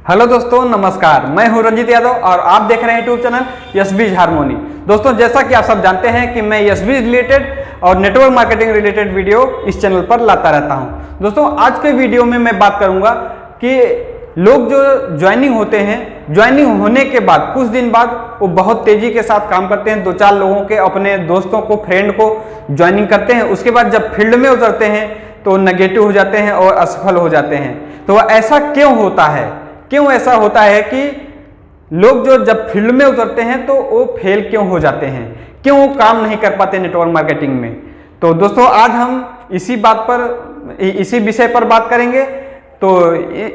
Hello दोस्तों, नमस्कार। मैं हूं रंजित यादव और आप देख रहे हैं यूट्यूब चैनल यशबीज हार्मोनी। दोस्तों, जैसा कि आप सब जानते हैं कि मैं यशबीज रिलेटेड और नेटवर्क मार्केटिंग रिलेटेड वीडियो इस चैनल पर लाता रहता हूं। दोस्तों, आज के वीडियो में मैं बात करूंगा कि लोग जो ज्वाइनिंग होते हैं, ज्वाइनिंग होने के बाद कुछ दिन बाद वो बहुत तेजी के साथ काम करते हैं, 2-4 लोगों के, अपने दोस्तों को, फ्रेंड को ज्वाइनिंग करते हैं। उसके बाद जब फील्ड में उतरते हैं तो नेगेटिव हो जाते हैं और असफल हो जाते हैं। तो ऐसा क्यों होता है? क्यों ऐसा होता है कि लोग जो जब फील्ड में उतरते हैं तो वो फेल क्यों हो जाते हैं, क्यों वो काम नहीं कर पाते नेटवर्क मार्केटिंग में? तो दोस्तों, आज हम इसी विषय पर बात करेंगे। तो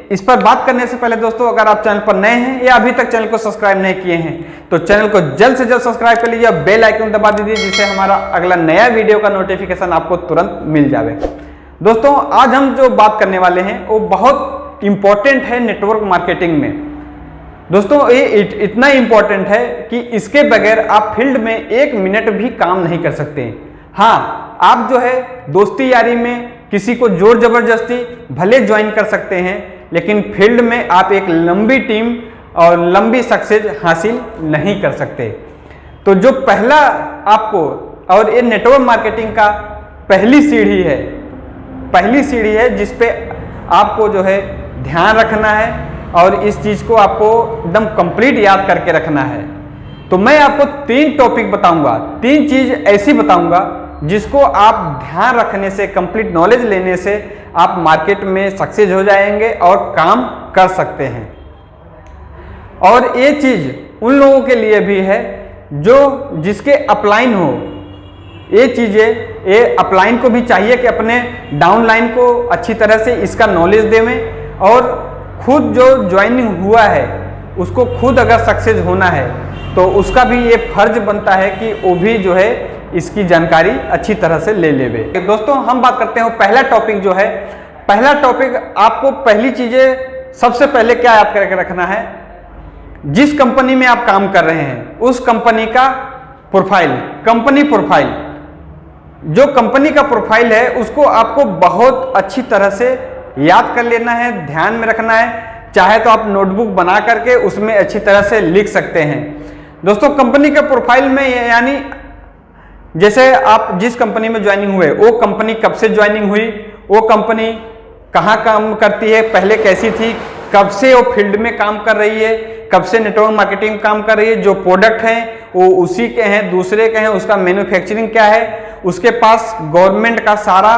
इस पर बात करने से पहले दोस्तों, अगर आप चैनल पर नए हैं या अभी तक चैनल को सब्सक्राइब नहीं किए हैं तो चैनल को जल्द से जल्द सब्सक्राइब कर लीजिए, बेल आइकन दबा दीजिए जिससे हमारा अगला नया वीडियो का नोटिफिकेशन आपको तुरंत मिल जाए। दोस्तों, आज हम जो बात करने वाले हैं वो बहुत इंपॉर्टेंट है नेटवर्क मार्केटिंग में। दोस्तों, ये इतना इंपॉर्टेंट है कि इसके बगैर आप फील्ड में 1 मिनट भी काम नहीं कर सकते। हाँ, आप जो है दोस्ती यारी में किसी को जोर जबरदस्ती भले ज्वाइन कर सकते हैं, लेकिन फील्ड में आप एक लंबी टीम और लंबी सक्सेस हासिल नहीं कर सकते। तो जो पहला आपको, और ये नेटवर्क मार्केटिंग का पहली सीढ़ी है जिसपे आपको जो है ध्यान रखना है और इस चीज को आपको एकदम कंप्लीट याद करके रखना है। तो मैं आपको 3 टॉपिक बताऊंगा, 3 चीज ऐसी बताऊंगा जिसको आप ध्यान रखने से, कंप्लीट नॉलेज लेने से आप मार्केट में सक्सेस हो जाएंगे और काम कर सकते हैं। और ये चीज उन लोगों के लिए भी है जिसके अपलाइन हो। ये चीजें, ये अपलाइन को भी चाहिए कि अपने डाउनलाइन को अच्छी तरह से इसका नॉलेज देवें, और खुद जो ज्वाइनिंग हुआ है उसको खुद अगर सक्सेस होना है तो उसका भी ये फर्ज बनता है कि वो भी जो है इसकी जानकारी अच्छी तरह से ले लेवे। दोस्तों, हम बात करते हैं पहला टॉपिक जो है। पहला टॉपिक, आपको पहली चीजें सबसे पहले क्या याद करके रखना है? जिस कंपनी में आप काम कर रहे हैं उस कंपनी का प्रोफाइल, कंपनी प्रोफाइल, जो कंपनी का प्रोफाइल है उसको आपको बहुत अच्छी तरह से याद कर लेना है, ध्यान में रखना है। चाहे तो आप नोटबुक बना करके उसमें अच्छी तरह से लिख सकते हैं। दोस्तों, कंपनी के प्रोफाइल में यानी जैसे आप जिस कंपनी में ज्वाइनिंग हुए, वो कंपनी कब से ज्वाइनिंग हुई, वो कंपनी कहाँ काम करती है, पहले कैसी थी, कब से वो फील्ड में काम कर रही है, कब से नेटवर्क मार्केटिंग काम कर रही है, जो प्रोडक्ट हैं वो उसी के हैं, दूसरे के हैं, उसका मैन्युफैक्चरिंग क्या है, उसके पास गवर्नमेंट का सारा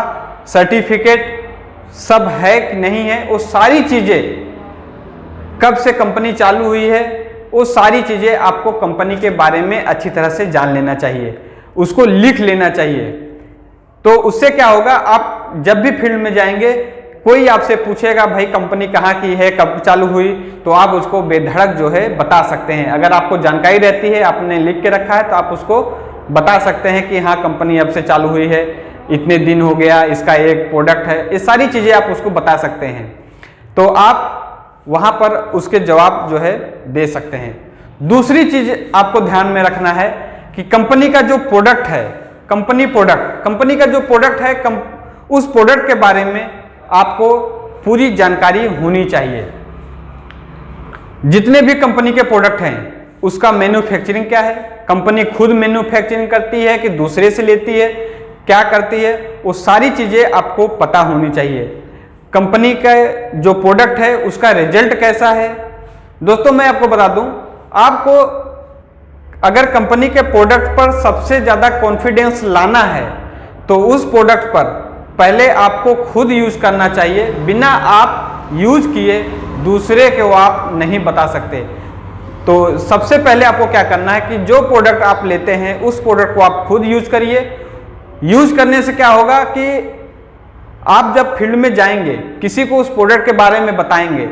सर्टिफिकेट सब है कि नहीं है, वो सारी चीजें, कब से कंपनी चालू हुई है, वो सारी चीजें आपको कंपनी के बारे में अच्छी तरह से जान लेना चाहिए, उसको लिख लेना चाहिए। तो उससे क्या होगा, आप जब भी फील्ड में जाएंगे, कोई आपसे पूछेगा भाई कंपनी कहाँ की है, कब चालू हुई, तो आप उसको बेधड़क जो है बता सकते हैं। अगर आपको जानकारी रहती है, आपने लिख के रखा है, तो आप उसको बता सकते हैं कि हाँ कंपनी अब से चालू हुई है, इतने दिन हो गया, इसका एक प्रोडक्ट है, ये सारी चीजें आप उसको बता सकते हैं। तो आप वहां पर उसके जवाब जो है दे सकते हैं। दूसरी चीज आपको ध्यान में रखना है कि कंपनी का जो प्रोडक्ट है, कंपनी का जो प्रोडक्ट है, उस प्रोडक्ट के बारे में आपको पूरी जानकारी होनी चाहिए। जितने भी कंपनी के प्रोडक्ट हैं उसका मैन्युफैक्चरिंग क्या है, कंपनी खुद मैन्युफैक्चरिंग करती है कि दूसरे से लेती है, क्या करती है, वो सारी चीजें आपको पता होनी चाहिए। कंपनी का जो प्रोडक्ट है उसका रिजल्ट कैसा है। दोस्तों, मैं आपको बता दूं, आपको अगर कंपनी के प्रोडक्ट पर सबसे ज्यादा कॉन्फिडेंस लाना है तो उस प्रोडक्ट पर पहले आपको खुद यूज करना चाहिए। बिना आप यूज किए दूसरे को आप नहीं बता सकते। तो सबसे पहले आपको क्या करना है कि जो प्रोडक्ट आप लेते हैं उस प्रोडक्ट को आप खुद यूज करिए। यूज करने से क्या होगा कि आप जब फील्ड में जाएंगे, किसी को उस प्रोडक्ट के बारे में बताएंगे,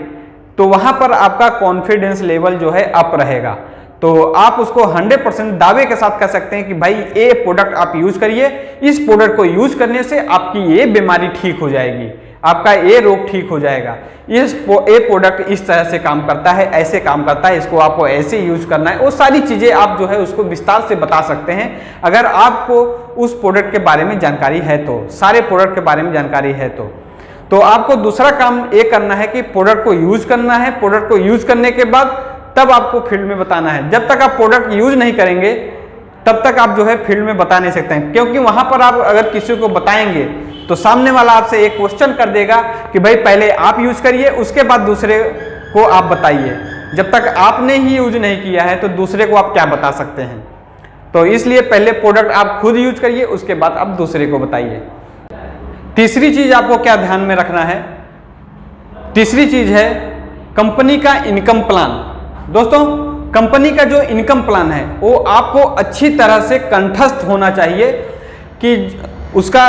तो वहां पर आपका कॉन्फिडेंस लेवल जो है अप रहेगा। तो आप उसको 100% दावे के साथ कह सकते हैं कि भाई ये प्रोडक्ट आप यूज करिए, इस प्रोडक्ट को यूज करने से आपकी ये बीमारी ठीक हो जाएगी, आपका ये रोग ठीक हो जाएगा, ये प्रोडक्ट इस तरह से काम करता है, ऐसे काम करता है, इसको आपको ऐसे यूज करना है। वो सारी चीजें आप जो है उसको विस्तार से बता सकते हैं अगर आपको उस प्रोडक्ट के बारे में जानकारी है तो, सारे प्रोडक्ट के बारे में जानकारी है तो। तो आपको दूसरा काम ये करना है कि प्रोडक्ट को यूज करना है। प्रोडक्ट को यूज करने के बाद तब आपको फील्ड में बताना है। जब तक आप प्रोडक्ट यूज नहीं करेंगे तब तक आप जो है फील्ड में बता नहीं सकते हैं, क्योंकि वहां पर आप अगर किसी को बताएंगे तो सामने वाला आपसे एक क्वेश्चन कर देगा कि भाई पहले आप यूज करिए, उसके बाद दूसरे को आप बताइए। जब तक आपने ही यूज नहीं किया है तो दूसरे को आप क्या बता सकते हैं। तो इसलिए पहले प्रोडक्ट आप खुद यूज करिए, उसके बाद आप दूसरे को बताइए। तीसरी चीज आपको क्या ध्यान में रखना है, तीसरी चीज है कंपनी का इनकम प्लान। दोस्तों, कंपनी का जो इनकम प्लान है वो आपको अच्छी तरह से कंठस्थ होना चाहिए कि उसका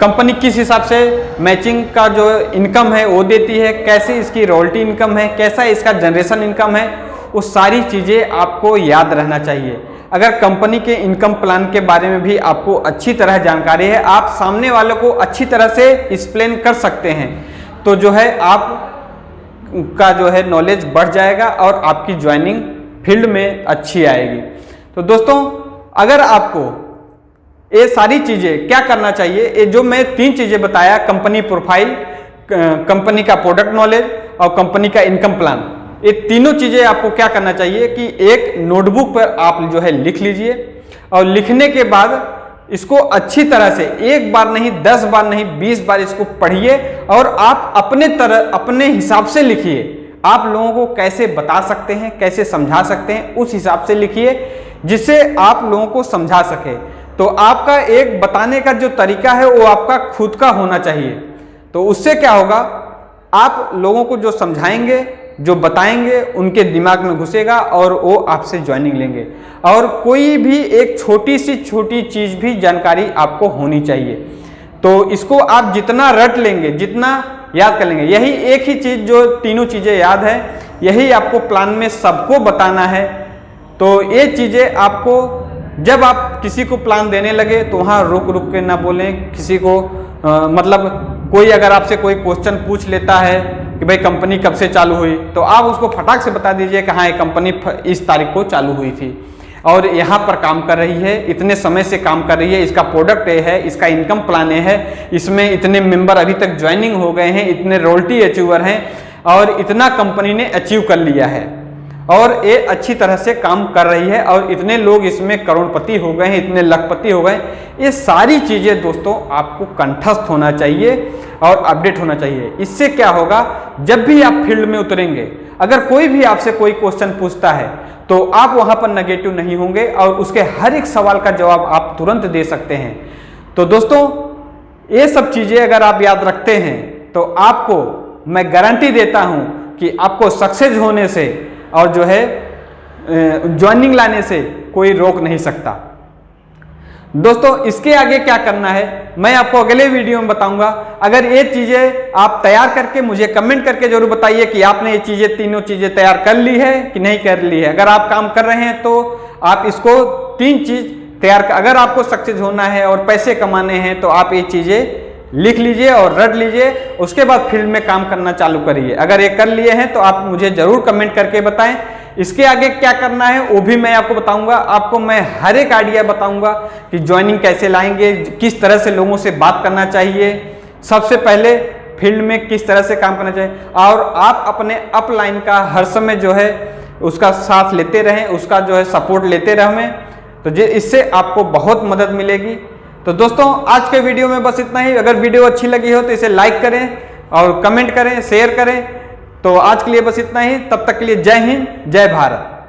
कंपनी किस हिसाब से मैचिंग का जो इनकम है वो देती है, कैसे इसकी रॉयल्टी इनकम है, कैसा इसका जनरेशन इनकम है, वो सारी चीज़ें आपको याद रहना चाहिए। अगर कंपनी के इनकम प्लान के बारे में भी आपको अच्छी तरह जानकारी है, आप सामने वालों को अच्छी तरह से एक्सप्लेन कर सकते हैं, तो जो है आप का जो है नॉलेज बढ़ जाएगा और आपकी ज्वाइनिंग फील्ड में अच्छी आएगी। तो दोस्तों, अगर आपको ये सारी चीज़ें क्या करना चाहिए, ये जो मैं 3 चीज़ें बताया, कंपनी प्रोफाइल, कंपनी का प्रोडक्ट नॉलेज और कंपनी का इनकम प्लान, ये तीनों चीज़ें आपको क्या करना चाहिए कि एक नोटबुक पर आप जो है लिख लीजिए और लिखने के बाद इसको अच्छी तरह से एक बार नहीं 10 बार नहीं 20 बार इसको पढ़िए और आप अपने हिसाब से लिखिए। आप लोगों को कैसे बता सकते हैं, कैसे समझा सकते हैं, उस हिसाब से लिखिए जिससे आप लोगों को समझा सके। तो आपका एक बताने का जो तरीका है वो आपका खुद का होना चाहिए। तो उससे क्या होगा, आप लोगों को जो समझाएंगे, जो बताएंगे, उनके दिमाग में घुसेगा और वो आपसे ज्वाइनिंग लेंगे। और कोई भी एक छोटी सी छोटी चीज़ भी जानकारी आपको होनी चाहिए। तो इसको आप जितना रट लेंगे, जितना याद कर लेंगे, यही एक ही चीज़ जो तीनों चीज़ें याद है, यही आपको प्लान में सबको बताना है। तो ये चीज़ें आपको जब आप किसी को प्लान देने लगे तो वहाँ रुक रुक के ना बोलें किसी को। मतलब कोई अगर आपसे कोई क्वेश्चन पूछ लेता है कि भाई कंपनी कब से चालू हुई, तो आप उसको फटाक से बता दीजिए कि हाँ ये कंपनी इस तारीख को चालू हुई थी और यहाँ पर काम कर रही है, इतने समय से काम कर रही है, इसका प्रोडक्ट ये है, इसका इनकम प्लान ये है, इसमें इतने मेंबर अभी तक ज्वाइनिंग हो गए हैं, इतने रॉयल्टी अचीवर हैं और इतना कंपनी ने अचीव कर लिया है और ये अच्छी तरह से काम कर रही है और इतने लोग इसमें करोड़पति हो गए हैं, इतने लखपति हो गए। ये सारी चीज़ें दोस्तों आपको कंठस्थ होना चाहिए और अपडेट होना चाहिए। इससे क्या होगा, जब भी आप फील्ड में उतरेंगे, अगर कोई भी आपसे कोई क्वेश्चन पूछता है तो आप वहाँ पर नेगेटिव नहीं होंगे और उसके हर एक सवाल का जवाब आप तुरंत दे सकते हैं। तो दोस्तों, ये सब चीज़ें अगर आप याद रखते हैं तो आपको मैं गारंटी देता हूँ कि आपको सक्सेस होने से और जो है ज्वाइनिंग लाने से कोई रोक नहीं सकता। दोस्तों, इसके आगे क्या करना है मैं आपको अगले वीडियो में बताऊंगा। अगर ये चीज़ें आप तैयार करके मुझे कमेंट करके जरूर बताइए कि आपने ये चीज़ें तीनों चीज़ें तैयार कर ली है कि नहीं कर ली है। अगर आप काम कर रहे हैं तो आप इसको 3 चीज़ तैयार कर, अगर आपको सक्सेस होना है और पैसे कमाने हैं तो आप ये चीज़ें लिख लीजिए और रट लीजिए, उसके बाद फील्ड में काम करना चालू करिए। अगर ये कर लिए हैं तो आप मुझे ज़रूर कमेंट करके बताएं। इसके आगे क्या करना है वो भी मैं आपको बताऊंगा। आपको मैं हर एक आइडिया बताऊंगा कि ज्वाइनिंग कैसे लाएंगे, किस तरह से लोगों से बात करना चाहिए, सबसे पहले फील्ड में किस तरह से काम करना चाहिए, और आप अपने अपलाइन का हर समय जो है उसका साथ लेते रहें, उसका जो है सपोर्ट लेते रहें, तो इससे आपको बहुत मदद मिलेगी। तो दोस्तों, आज के वीडियो में बस इतना ही। अगर वीडियो अच्छी लगी हो तो इसे लाइक करें और कमेंट करें, शेयर करें। तो आज के लिए बस इतना ही। तब तक के लिए जय हिंद, जय भारत।